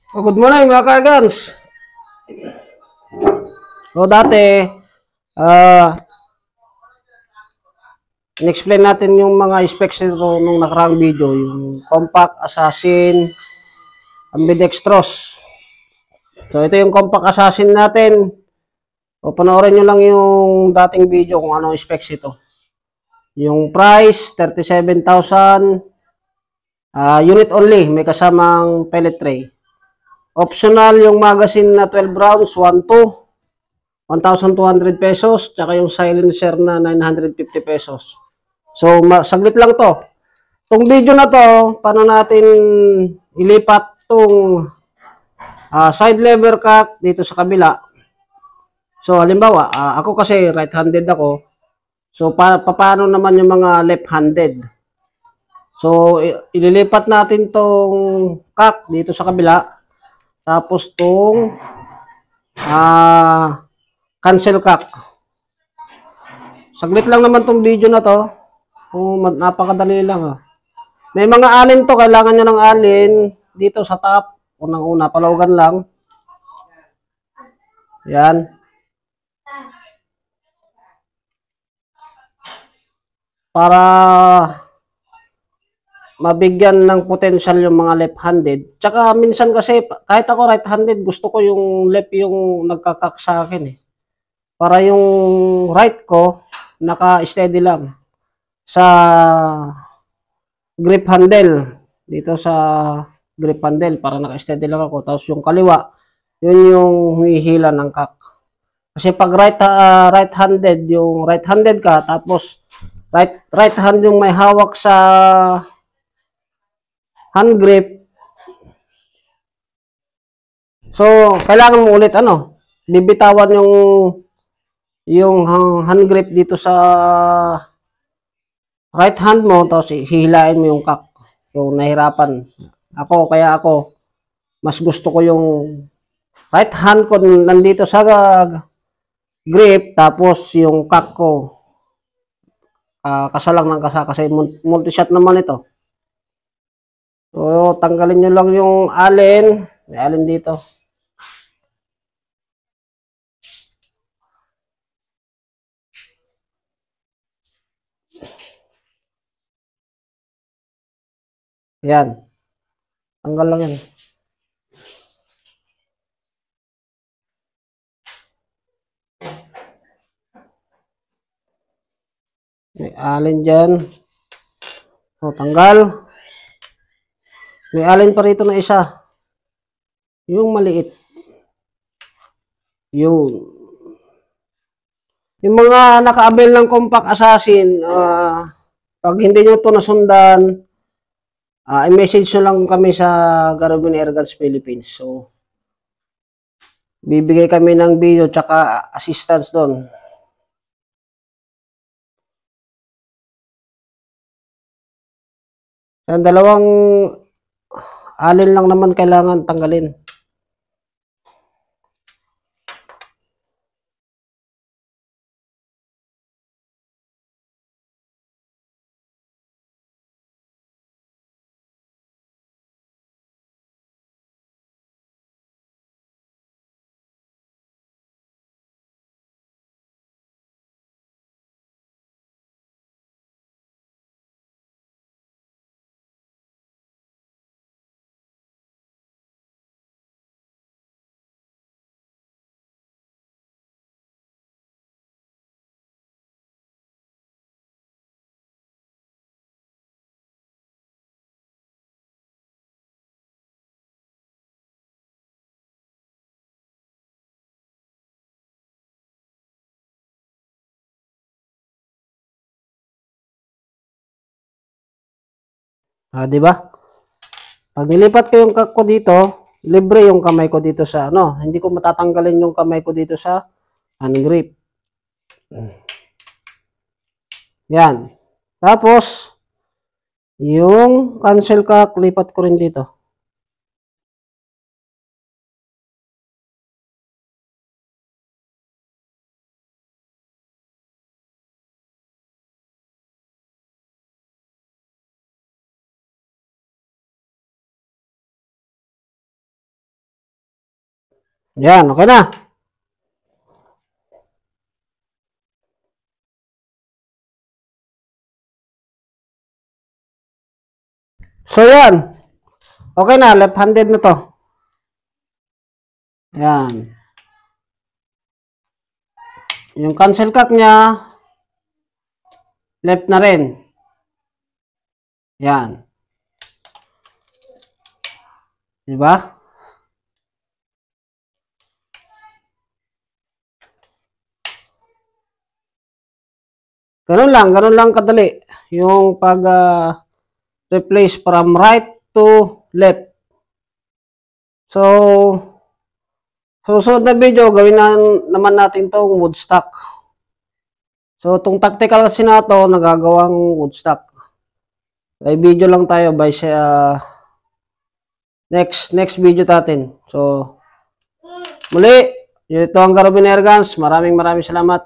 Oh, good morning mga kagans. So dati, ah in-explain natin yung mga specs nito nung nakaraang video, yung compact, assassin, ambidextrous. So ito yung compact assassin natin. O panoorin nyo lang yung dating video kung anong specs ito. Yung price, 37,000. Unit only, may kasamang pellet tray. Optional yung magazine na 12 rounds, 1.2. 1,200 pesos, tsaka yung silencer na 950 pesos. So, saglit lang to. Itong video na to, paano natin ilipat itong side lever cock dito sa kabila. So, halimbawa, ako kasi right-handed ako. So, paano naman yung mga left-handed? So, ililipat natin tong cock dito sa kabila. Tapos tong cancel cock. Saglit lang naman tong video na to. Napakadali lang May mga alin to, kailangan nyo ng alin dito sa top. Unang-una, palawagan lang. Yan. Para mabigyan ng potential yung mga left-handed. Tsaka minsan kasi, kahit ako right-handed, gusto ko yung left yung nagkakak sa akin Para yung right ko, naka-steady lang sa grip handle. Dito sa grip handle, para naka-steady lang ako. Tapos yung kaliwa, yun yung humihila ng kak. Kasi pag right-handed, yung right-handed ka, tapos right hand yung may hawak sa hand grip. So, kailangan mo ulit bibitawan yung hand grip dito sa right hand mo, tapos hihilain mo yung kak. So, nahirapan. Kaya ako, mas gusto ko yung right hand ko nandito sa grip, tapos yung kak ko kasalang ng kasa kasi multi-shot naman ito. So, tanggalin nyo lang yung alin. May alin dito. Yan. Tanggal lang yan. May alin dyan. So, tanggal. May alin pa rito na isa. Yung maliit. Yun. Yung mga naka-avail ng compact assassin, pag hindi nyo ito nasundan, i-message nyo lang kami sa Garubin Airguns Philippines. So, bibigay kami ng video tsaka assistance doon. Ang dalawang alin lang naman kailangan tanggalin. Di ba? Pag nilipat ko yung kak ko dito, libre yung kamay ko dito sa hindi ko matatanggalin yung kamay ko dito sa hand grip. Yan. Tapos, yung cancel cock, lipat ko rin dito. Yan, okay na. So, yan. Okay na, left-handed na to. Yan. Yung cancel cock niya, left na rin. Yan. Diba? Ganun lang kadali. Yung pag replace from right to left. So, susunod na video, gawin na naman natin itong woodstock. So, itong tactical kasi na ito, nagagawang woodstock. By video lang tayo, by next video natin. So, muli, ito ang Garubin Airguns. Maraming salamat.